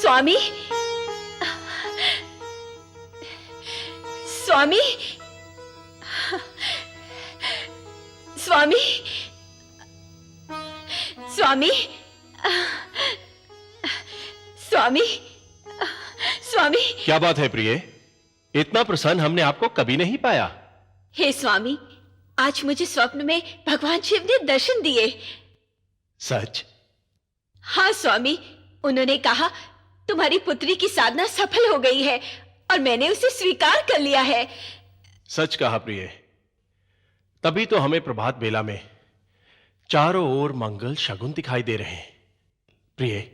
स्वामी, स्वामी, स्वामी, स्वामी, स्वामी, स्वामी। क्या बात है प्रिय? इतना प्रसन्न हमने आपको कभी नहीं पाया। हे स्वामी, आज मुझे स्वप्न में भगवान शिव ने दर्शन दिए। सच? हाँ स्वामी, उन्होंने कहा तुम्हारी पुत्री की साधना सफल हो गई है और मैंने उसे स्वीकार कर लिया है। सच कहा प्रिय। तभी तो हमें प्रभात बेला में चारों ओर मंगल शगुन दिखाई दे रहे हैं। प्रिय,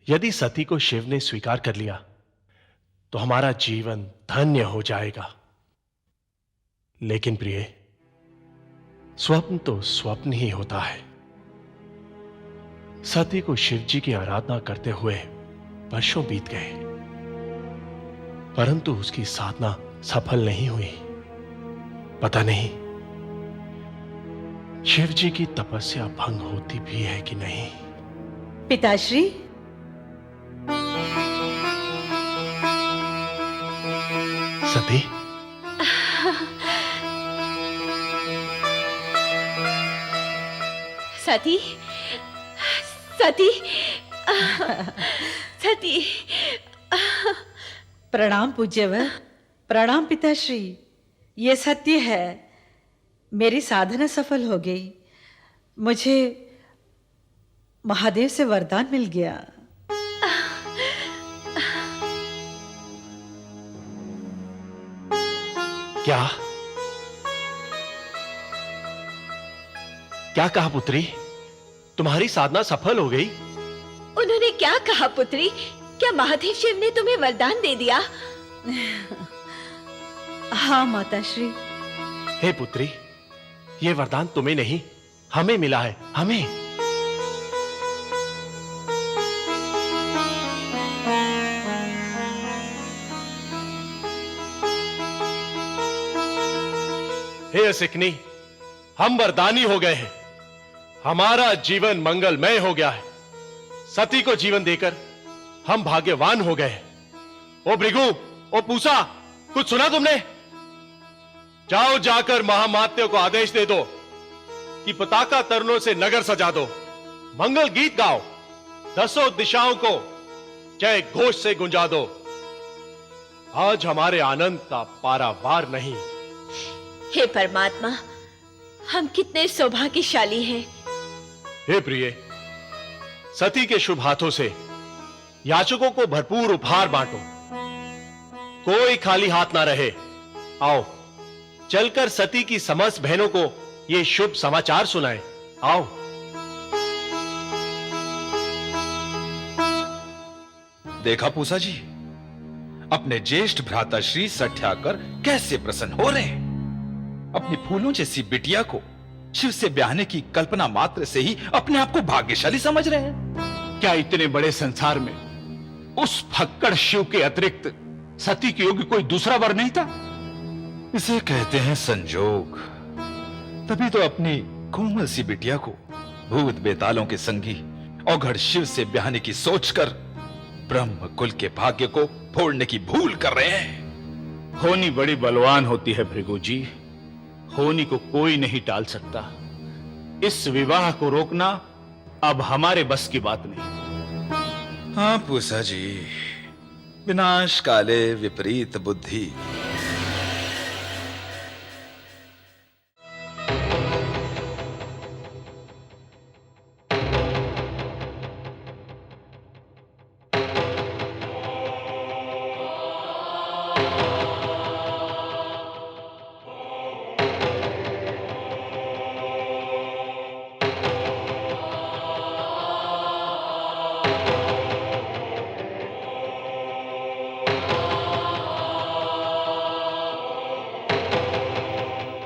यदि सती को शिव ने स्वीकार कर लिया तो हमारा जीवन धन्य हो जाएगा। लेकिन प्रिय, स्वप्न तो स्वप्न ही होता है। सती को शिव जी की आराधना करते हुए वर्षों बीत गए, परंतु उसकी साधना सफल नहीं हुई। पता नहीं शिव जी की तपस्या भंग होती भी है कि नहीं। पिताश्री, सती, सती, सती, सती। प्रणाम पूज्यवर। प्रणाम पिताश्री। ये सत्य है, मेरी साधना सफल हो गई। मुझे महादेव से वरदान मिल गया। क्या क्या कहा पुत्री? तुम्हारी साधना सफल हो गई? उन्होंने क्या कहा पुत्री? क्या महादेव शिव ने तुम्हें वरदान दे दिया? हाँ माताश्री। हे पुत्री, ये वरदान तुम्हें नहीं, हमें मिला है। हमें। हे असिकनी, हम वरदानी हो गए हैं। हमारा जीवन मंगलमय हो गया है। सती को जीवन देकर हम भाग्यवान हो गए हैं। ओ भृगु, ओ पूसा, कुछ सुना तुमने? जाओ, जाकर महामात्य को आदेश दे दो कि पताका तरनों से नगर सजा दो, मंगल गीत गाओ, 10 दिशाओं को जय घोष से गुंजा दो। आज हमारे आनंद का पारावार नहीं। हे परमात्मा, हम कितने सौभाग्यशाली हैं। हे प्रिय, सती के शुभ हाथों से याचकों को भरपूर उपहार बांटो, कोई खाली हाथ ना रहे। आओ, चलकर सती की समस्त बहनों को ये शुभ समाचार सुनाएं। आओ। देखा पूसा जी, अपने ज्येष्ठ भ्राता श्री सठ्याकर कैसे प्रसन्न हो रहे हैं। अपनी फूलों जैसी बिटिया को शिव से ब्याहने की कल्पना मात्र से ही अपने आप को भाग्यशाली समझ रहे हैं। क्या इतने बड़े संसार में उस फक्कड़ शिव के अतिरिक्त सती के योग्य कोई दूसरा वर नहीं था? इसे कहते हैं संजोग। तभी तो अपनी कोमल सी बिटिया को भूत बेतालों के संगी औघड़ शिव से ब्याहने की सोचकर ब्रह्म कुल के भाग्य को फोड़ने की भूल कर रहे हैं। होनी बड़ी बलवान होती है भृगु जी। होनी को कोई नहीं टाल सकता। इस विवाह को रोकना अब हमारे बस की बात नहीं। हाँ पूसा जी, विनाश काले विपरीत बुद्धि।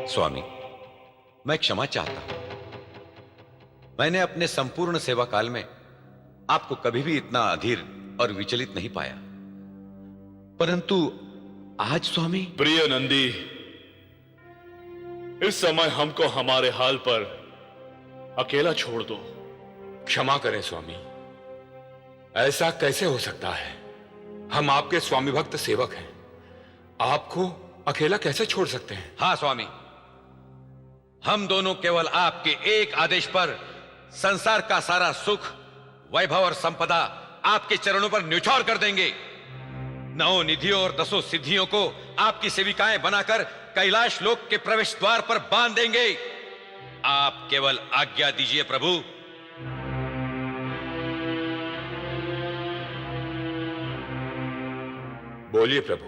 स्वामी, मैं क्षमा चाहता हूं। मैंने अपने संपूर्ण सेवा काल में आपको कभी भी इतना अधीर और विचलित नहीं पाया, परंतु आज स्वामी। प्रिय नंदी, इस समय हमको हमारे हाल पर अकेला छोड़ दो। क्षमा करें स्वामी, ऐसा कैसे हो सकता है? हम आपके स्वामी भक्त सेवक हैं, आपको अकेला कैसे छोड़ सकते हैं? हाँ स्वामी, हम दोनों केवल आपके एक आदेश पर संसार का सारा सुख, वैभव और संपदा आपके चरणों पर न्यौछावर कर देंगे। 9 निधियों और 10 सिद्धियों को आपकी सेविकाएं बनाकर कैलाश लोक के प्रवेश द्वार पर बांध देंगे। आप केवल आज्ञा दीजिए प्रभु। बोलिए प्रभु,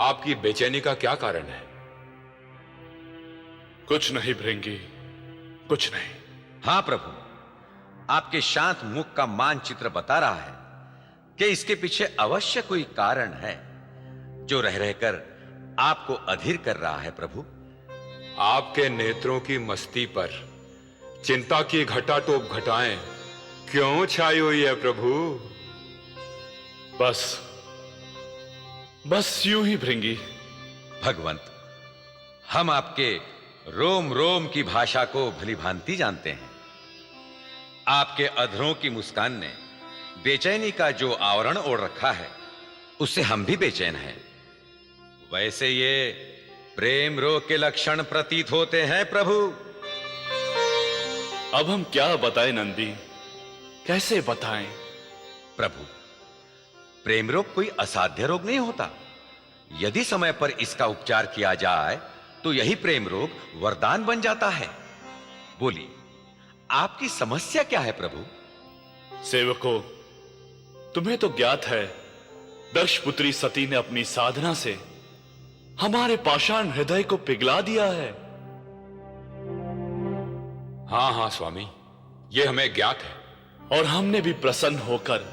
आपकी बेचैनी का क्या कारण है? कुछ नहीं भृंगी, कुछ नहीं। हां प्रभु, आपके शांत मुख का मानचित्र बता रहा है कि इसके पीछे अवश्य कोई कारण है जो रह रहकर आपको अधीर कर रहा है प्रभु। आपके नेत्रों की मस्ती पर चिंता की घटाटोप घटाएं क्यों छाई हुई है प्रभु? बस यूं ही भृंगी। भगवंत, हम आपके रोम रोम की भाषा को भली भांति जानते हैं। आपके अधरों की मुस्कान ने बेचैनी का जो आवरण ओढ़ रखा है, उससे हम भी बेचैन हैं। वैसे ये प्रेम रोग के लक्षण प्रतीत होते हैं प्रभु। अब हम क्या बताएं नंदी, कैसे बताएं? प्रभु, प्रेम रोग कोई असाध्य रोग नहीं होता। यदि समय पर इसका उपचार किया जाए तो यही प्रेम रोग वरदान बन जाता है। बोलिए, आपकी समस्या क्या है प्रभु? सेवको, तुम्हें तो ज्ञात है, दक्ष पुत्री सती ने अपनी साधना से हमारे पाषाण हृदय को पिघला दिया है। हाँ हाँ स्वामी, ये हमें ज्ञात है। और हमने भी प्रसन्न होकर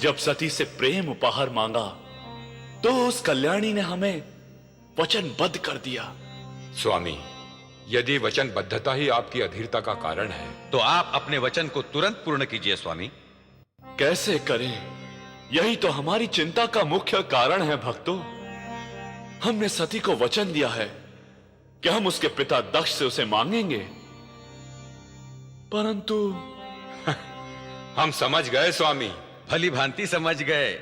जब सती से प्रेम उपहार मांगा तो उस कल्याणी ने हमें वचनबद्ध कर दिया। स्वामी, यदि वचनबद्धता ही आपकी अधीरता का कारण है तो आप अपने वचन को तुरंत पूर्ण कीजिए स्वामी। कैसे करें? यही तो हमारी चिंता का मुख्य कारण है भक्तों। हमने सती को वचन दिया है कि हम उसके पिता दक्ष से उसे मांगेंगे, परंतु हम समझ गए स्वामी। भली भांति समझ गए।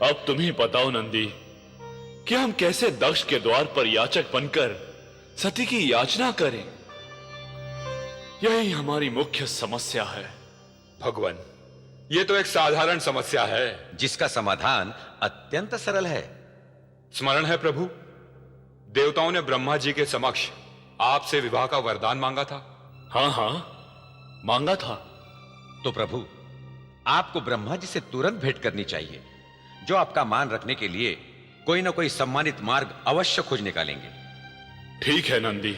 अब तुम ही बताओ नंदी कि हम कैसे दक्ष के द्वार पर याचक बनकर सती की याचना करें। यही हमारी मुख्य समस्या है। भगवान, ये तो एक साधारण समस्या है जिसका समाधान अत्यंत सरल है। स्मरण है प्रभु, देवताओं ने ब्रह्मा जी के समक्ष आपसे विवाह का वरदान मांगा था। हाँ हाँ, मांगा था। तो प्रभु, आपको ब्रह्मा जी से तुरंत भेंट करनी चाहिए, जो आपका मान रखने के लिए कोई ना कोई सम्मानित मार्ग अवश्य खोज निकालेंगे। ठीक है नंदी,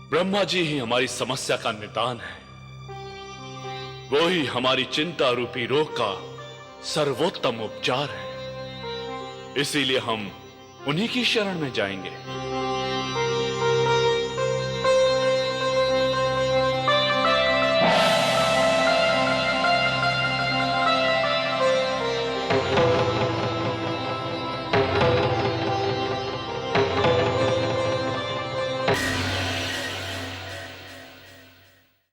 ब्रह्मा जी ही हमारी समस्या का निदान है। वो ही हमारी चिंता रूपी रोग का सर्वोत्तम उपचार है। इसीलिए हम उन्हीं की शरण में जाएंगे।